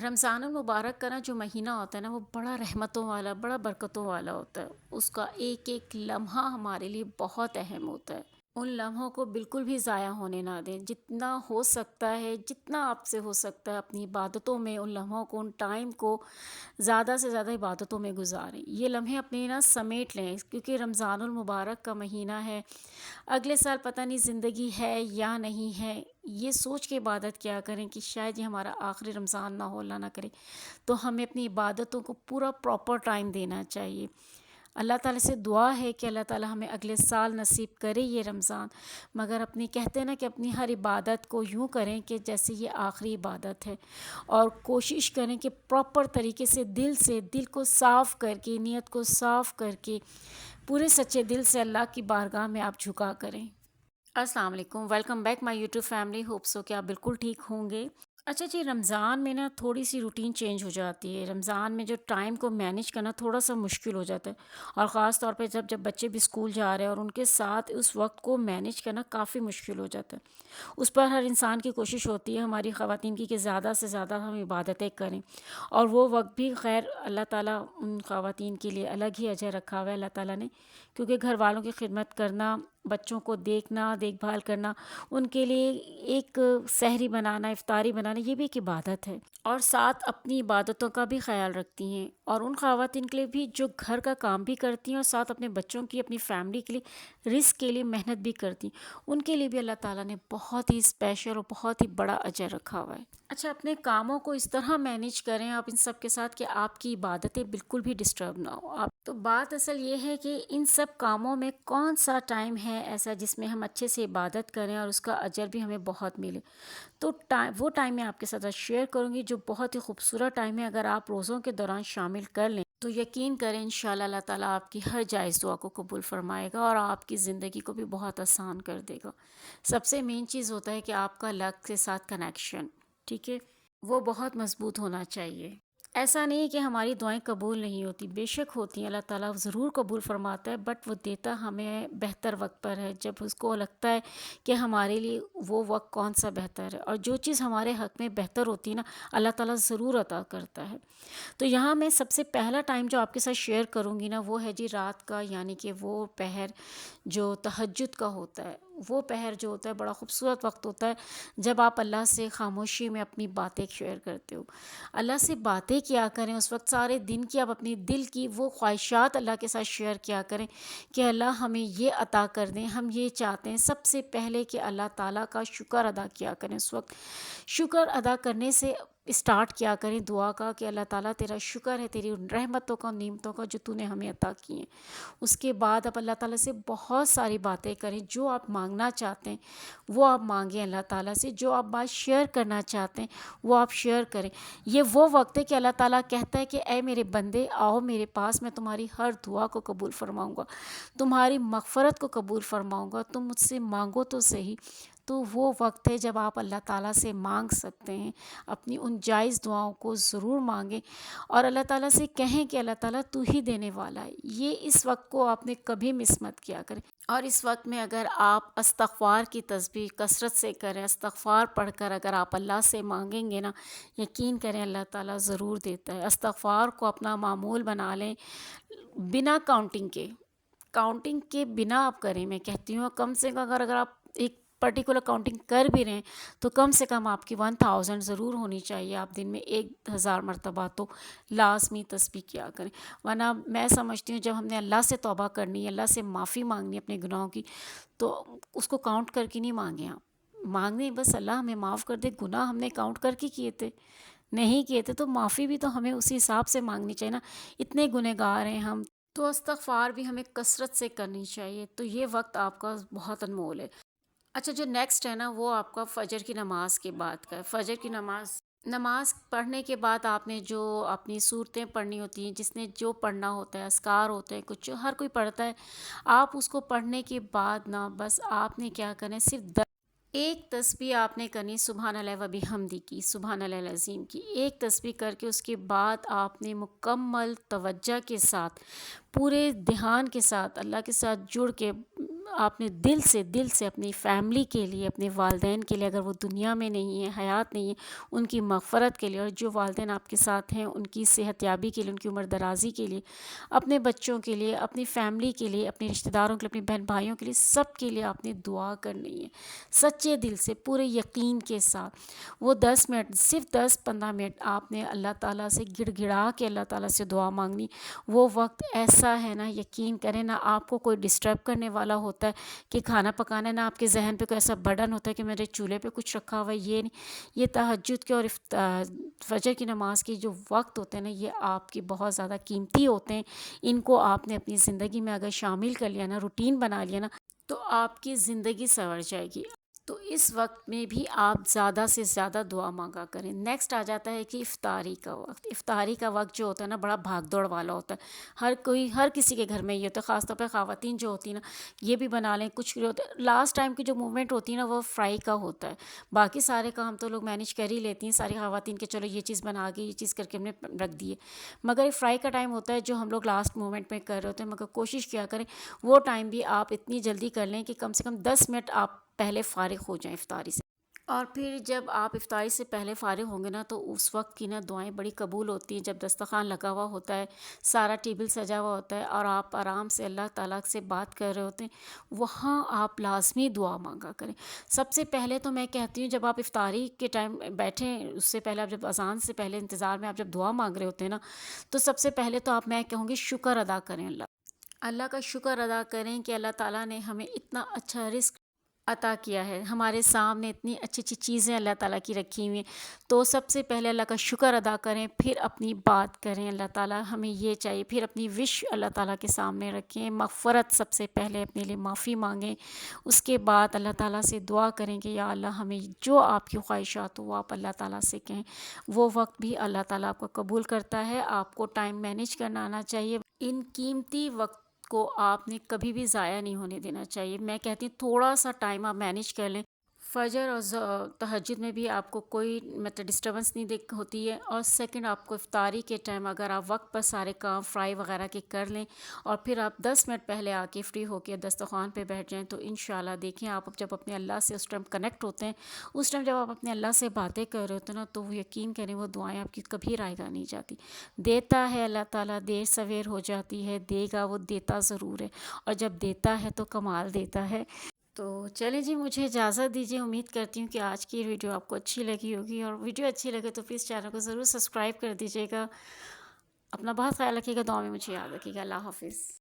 رمضان المبارک کا نا جو مہینہ ہوتا ہے نا، وہ بڑا رحمتوں والا، بڑا برکتوں والا ہوتا ہے۔ اس کا ایک ایک لمحہ ہمارے لیے بہت اہم ہوتا ہے۔ ان لمحوں کو بالکل بھی ضائع ہونے نہ دیں۔ جتنا ہو سکتا ہے، جتنا آپ سے ہو سکتا ہے، اپنی عبادتوں میں ان لمحوں کو، ان ٹائم کو زیادہ سے زیادہ عبادتوں میں گزاریں۔ یہ لمحے اپنے نا سمیٹ لیں، کیونکہ رمضان المبارک کا مہینہ ہے۔ اگلے سال پتہ نہیں زندگی ہے یا نہیں ہے، یہ سوچ کے عبادت کیا کریں کہ شاید یہ ہمارا آخری رمضان نہ ہو، اللہ نہ کرے۔ تو ہمیں اپنی عبادتوں کو پورا پراپر ٹائم دینا چاہیے۔ اللہ تعالیٰ سے دعا ہے کہ اللہ تعالیٰ ہمیں اگلے سال نصیب کرے یہ رمضان، مگر اپنی کہتے ہیں نا کہ اپنی ہر عبادت کو یوں کریں کہ جیسے یہ آخری عبادت ہے، اور کوشش کریں کہ پراپر طریقے سے دل کو صاف کر کے، نیت کو صاف کر کے، پورے سچے دل سے اللہ کی بارگاہ میں آپ جھکا کریں۔ السلام علیکم، welcome back my YouTube family, hope so کہ آپ بالکل ٹھیک ہوں گے۔ اچھا جی، رمضان میں نا تھوڑی سی روٹین چینج ہو جاتی ہے۔ رمضان میں جو ٹائم کو مینیج کرنا تھوڑا سا مشکل ہو جاتا ہے، اور خاص طور پہ جب بچے بھی اسکول جا رہے ہیں اور ان کے ساتھ اس وقت کو مینیج کرنا کافی مشکل ہو جاتا ہے۔ اس پر ہر انسان کی کوشش ہوتی ہے، ہماری خواتین کی، کہ زیادہ سے زیادہ ہم عبادتیں کریں، اور وہ وقت بھی خیر اللہ تعالیٰ ان خواتین کے لیے الگ ہی اجر رکھا ہوا ہے اللہ تعالیٰ نے، کیونکہ گھر والوں کی خدمت کرنا، بچوں کو دیکھنا، دیکھ بھال کرنا، ان کے لیے ایک سحری بنانا، افطاری بنانا، یہ بھی ایک عبادت ہے، اور ساتھ اپنی عبادتوں کا بھی خیال رکھتی ہیں۔ اور ان خواتین کے لیے بھی جو گھر کا کام بھی کرتی ہیں اور ساتھ اپنے بچوں کی، اپنی فیملی کے لیے رزق کے لیے محنت بھی کرتی ہیں، ان کے لیے بھی اللہ تعالیٰ نے بہت ہی اسپیشل اور بہت ہی بڑا اجر رکھا ہوا ہے۔ اچھا، اپنے کاموں کو اس طرح مینیج کریں آپ ان سب کے ساتھ کہ آپ کی عبادتیں بالکل بھی ڈسٹرب نہ ہو آپ۔ تو بات اصل یہ ہے کہ ان سب کاموں میں کون سا ٹائم ہے ایسا جس میں ہم اچھے سے عبادت کریں اور اس کا اجر بھی ہمیں بہت ملے۔ تو وہ ٹائم میں آپ کے ساتھ شیئر کروں گی جو بہت ہی خوبصورت ٹائم ہے۔ اگر آپ روزوں کے دوران شامل کر لیں تو یقین کریں انشاءاللہ اللہ تعالیٰ آپ کی ہر جائز دعا کو قبول فرمائے گا، اور آپ کی زندگی کو بھی بہت آسان کر دے گا۔ سب سے مین چیز ہوتا ہے کہ آپ کا اللہ کے ساتھ کنیکشن، ٹھیک ہے، وہ بہت مضبوط ہونا چاہیے۔ ایسا نہیں کہ ہماری دعائیں قبول نہیں ہوتی، بے شک ہوتی ہیں، اللہ تعالیٰ ضرور قبول فرماتا ہے، بٹ وہ دیتا ہمیں بہتر وقت پر ہے، جب اس کو لگتا ہے کہ ہمارے لیے وہ وقت کون سا بہتر ہے، اور جو چیز ہمارے حق میں بہتر ہوتی ہے نا، اللہ تعالیٰ ضرور عطا کرتا ہے۔ تو یہاں میں سب سے پہلا ٹائم جو آپ کے ساتھ شیئر کروں گی نا، وہ ہے جی رات کا، یعنی کہ وہ پہر جو تہجد کا ہوتا ہے، وہ پہر جو ہوتا ہے بڑا خوبصورت وقت ہوتا ہے، جب آپ اللہ سے خاموشی میں اپنی باتیں شیئر کرتے ہو۔ اللہ سے باتیں کیا کریں اس وقت، سارے دن کی آپ اپنی دل کی وہ خواہشات اللہ کے ساتھ شیئر کیا کریں کہ اللہ ہمیں یہ عطا کر دیں، ہم یہ چاہتے ہیں۔ سب سے پہلے کہ اللہ تعالیٰ کا شکر ادا کیا کریں اس وقت، شکر ادا کرنے سے اسٹارٹ کیا کریں دعا کا، کہ اللہ تعالیٰ تیرا شکر ہے، تیری ان رحمتوں کا، نعمتوں کا جو تو نے ہمیں عطا کی ہیں۔ اس کے بعد آپ اللہ تعالیٰ سے بہت ساری باتیں کریں، جو آپ مانگنا چاہتے ہیں وہ آپ مانگیں اللہ تعالیٰ سے، جو آپ بات شیئر کرنا چاہتے ہیں وہ آپ شیئر کریں۔ یہ وہ وقت ہے کہ اللہ تعالیٰ کہتا ہے کہ اے میرے بندے آؤ میرے پاس، میں تمہاری ہر دعا کو قبول فرماؤں گا، تمہاری مغفرت کو قبول فرماؤں گا، تم مجھ سے مانگو تو صحیح۔ تو وہ وقت ہے جب آپ اللہ تعالیٰ سے مانگ سکتے ہیں، اپنی ان جائز دعاؤں کو ضرور مانگیں، اور اللہ تعالیٰ سے کہیں کہ اللہ تعالیٰ تو ہی دینے والا ہے۔ یہ اس وقت کو آپ نے کبھی مس مت کیا کریں، اور اس وقت میں اگر آپ استغفار کی تسبیح کثرت سے کریں، استغفار پڑھ کر اگر آپ اللہ سے مانگیں گے نا، یقین کریں اللہ تعالیٰ ضرور دیتا ہے۔ استغفار کو اپنا معمول بنا لیں، بنا کاؤنٹنگ کے بنا آپ کریں۔ میں کہتی ہوں کم سے کم اگر آپ ایک پرٹیکولر کاؤنٹنگ کر بھی رہے ہیں تو کم سے کم آپ کی 1000 ضرور ہونی چاہیے۔ آپ دن میں 1000 مرتبہ تو لازمی تسبیح کیا کریں، ورنہ میں سمجھتی ہوں جب ہم نے اللہ سے توبہ کرنی ہے، اللہ سے معافی مانگنی ہے اپنے گناہوں کی، تو اس کو کاؤنٹ کر کے نہیں مانگیں آپ، مانگنے بس اللہ ہمیں معاف کر دے، گناہ ہم نے کاؤنٹ کر کے کیے تھے، نہیں کیے تھے تو معافی بھی تو ہمیں اسی حساب سے مانگنی چاہیے نا، اتنے گنہگار ہیں ہم، تو استغفار بھی ہمیں کثرت سے کرنی چاہیے۔ تو یہ وقت آپ کا بہت انمول ہے۔ اچھا، جو نیکسٹ ہے نا وہ آپ کا فجر کی نماز کے بعد کا ہے۔ فجر کی نماز پڑھنے کے بعد آپ نے جو اپنی صورتیں پڑھنی ہوتی ہیں، جس نے جو پڑھنا ہوتا ہے، اذکار ہوتے ہیں کچھ، ہر کوئی پڑھتا ہے، آپ اس کو پڑھنے کے بعد نا بس آپ نے کیا کرنا ہے، صرف ایک تسبیح آپ نے کرنی، سبحان اللہ و بحمدہ کی، سبحان اللہ العظیم کی، ایک تسبیح کر کے اس کے بعد آپ نے مکمل توجہ کے ساتھ، پورے دھیان کے ساتھ، اللہ کے ساتھ جڑ کے آپ نے دل سے اپنی فیملی کے لیے، اپنے والدین کے لیے، اگر وہ دنیا میں نہیں ہیں، حیات نہیں ہے، ان کی مغفرت کے لیے، اور جو والدین آپ کے ساتھ ہیں ان کی صحت یابی کے لیے، ان کی عمر درازی کے لیے، اپنے بچوں کے لیے، اپنی فیملی کے لیے، اپنے رشتہ داروں کے لیے، اپنی بہن بھائیوں کے لیے، سب کے لیے آپ نے دعا کرنی ہے سچے دل سے، پورے یقین کے ساتھ۔ وہ 10 منٹ، صرف 10-15 منٹ آپ نے اللہ تعالیٰ سے گڑ گڑا کے اللہ تعالیٰ سے دعا مانگنی۔ وہ وقت ایسا ہے نا، یقین کریں، نہ آپ کو کوئی ڈسٹرب کرنے والا ہوتا ہے کہ کھانا پکانا، نہ آپ کے ذہن پہ کوئی ایسا برڈن ہوتا ہے کہ میرے چولہے پہ کچھ رکھا ہوا ہے، یہ نہیں۔ یہ تہجد کے اور فجر کی نماز کے جو وقت ہوتے ہیں نا، یہ آپ کے بہت زیادہ قیمتی ہوتے ہیں۔ ان کو آپ نے اپنی زندگی میں اگر شامل کر لیا نا، روٹین بنا لیا نا، تو آپ کی زندگی سنور جائے گی۔ تو اس وقت میں بھی آپ زیادہ سے زیادہ دعا مانگا کریں۔ نیکسٹ آ جاتا ہے کہ افطاری کا وقت۔ افطاری کا وقت جو ہوتا ہے نا، بڑا بھاگ دوڑ والا ہوتا ہے۔ ہر کسی کے گھر میں یہ ہوتا ہے، خاص طور پہ خواتین جو ہوتی ہیں نا، یہ بھی بنا لیں کچھ بھی ہوتا ہے۔ لاسٹ ٹائم کی جو موومنٹ ہوتی ہے نا، وہ فرائی کا ہوتا ہے۔ باقی سارے کام تو لوگ مینیج کر ہی لیتی ہیں ساری خواتین کے، چلو یہ چیز بنا کے، یہ چیز کر کے ہم نے رکھ دی ہے۔ مگر فرائی کا ٹائم ہوتا ہے جو ہم لوگ لاسٹ مومنٹ میں کر رہے ہوتے ہیں۔ مگر کوشش کیا کریں وہ ٹائم بھی آپ اتنی جلدی کر لیں کہ کم سے کم 10 منٹ آپ پہلے فارغ ہو جائیں افطاری سے۔ اور پھر جب آپ افطاری سے پہلے فارغ ہوں گے نا، تو اس وقت کی نا دعائیں بڑی قبول ہوتی ہیں۔ جب دسترخوان لگا ہوا ہوتا ہے، سارا ٹیبل سجا ہوا ہوتا ہے، اور آپ آرام سے اللہ تعالیٰ سے بات کر رہے ہوتے ہیں، وہاں آپ لازمی دعا مانگا کریں۔ سب سے پہلے تو میں کہتی ہوں، جب آپ افطاری کے ٹائم بیٹھیں، اس سے پہلے آپ جب اذان سے پہلے انتظار میں آپ جب دعا مانگ رہے ہوتے ہیں نا، تو سب سے پہلے تو میں کہوں گی شکر ادا کریں اللہ کا شکر ادا کریں کہ اللہ تعالیٰ نے ہمیں اتنا اچھا رزق عطا کیا ہے، ہمارے سامنے اتنی اچھی اچھی چیزیں اللہ تعالیٰ کی رکھی ہوئی ہیں۔ تو سب سے پہلے اللہ کا شکر ادا کریں، پھر اپنی بات کریں اللہ تعالیٰ ہمیں یہ چاہیے، پھر اپنی وش اللہ تعالیٰ کے سامنے رکھیں، مغفرت سب سے پہلے اپنے لیے معافی مانگیں۔ اس کے بعد اللہ تعالیٰ سے دعا کریں کہ یا اللہ ہمیں جو آپ کی خواہشات ہو وہ آپ اللہ تعالیٰ سے کہیں۔ وہ وقت بھی اللہ تعالیٰ آپ کو قبول کرتا ہے۔ آپ کو ٹائم مینیج کرنا آنا چاہیے۔ ان قیمتی وقت کو آپ نے کبھی بھی ضائع نہیں ہونے دینا چاہیے۔ میں کہتی ہوں تھوڑا سا ٹائم آپ مینیج کر لیں۔ فجر اور تہجد میں بھی آپ کو کوئی مطلب ڈسٹربنس نہیں ہوتی ہے۔ اور سیکنڈ، آپ کو افطاری کے ٹائم اگر آپ وقت پر سارے کام فرائی وغیرہ کے کر لیں، اور پھر آپ 10 منٹ پہلے آ کے فری ہو کے دسترخوان پہ بیٹھ جائیں، تو انشاءاللہ دیکھیں آپ جب اپنے اللہ سے اس ٹائم کنیکٹ ہوتے ہیں، اس ٹائم جب آپ اپنے اللہ سے باتیں کر رہے ہوتے ہیں نا، تو وہ یقین کریں وہ دعائیں آپ کی کبھی رائے گاہ نہیں جاتی۔ دیتا ہے اللہ تعالیٰ، دیر سویر ہو جاتی ہے، دے گا وہ دیتا ضرور ہے، اور جب دیتا ہے تو کمال دیتا ہے۔ تو چلیں جی، مجھے اجازت دیجیے۔ امید کرتی ہوں کہ آج کی ویڈیو آپ کو اچھی لگی ہوگی، اور ویڈیو اچھی لگے تو پلیز چینل کو ضرور سبسکرائب کر دیجیے گا۔ اپنا بہت خیال رکھیے گا، دعا میں مجھے یاد رکھیے گا۔ اللہ حافظ۔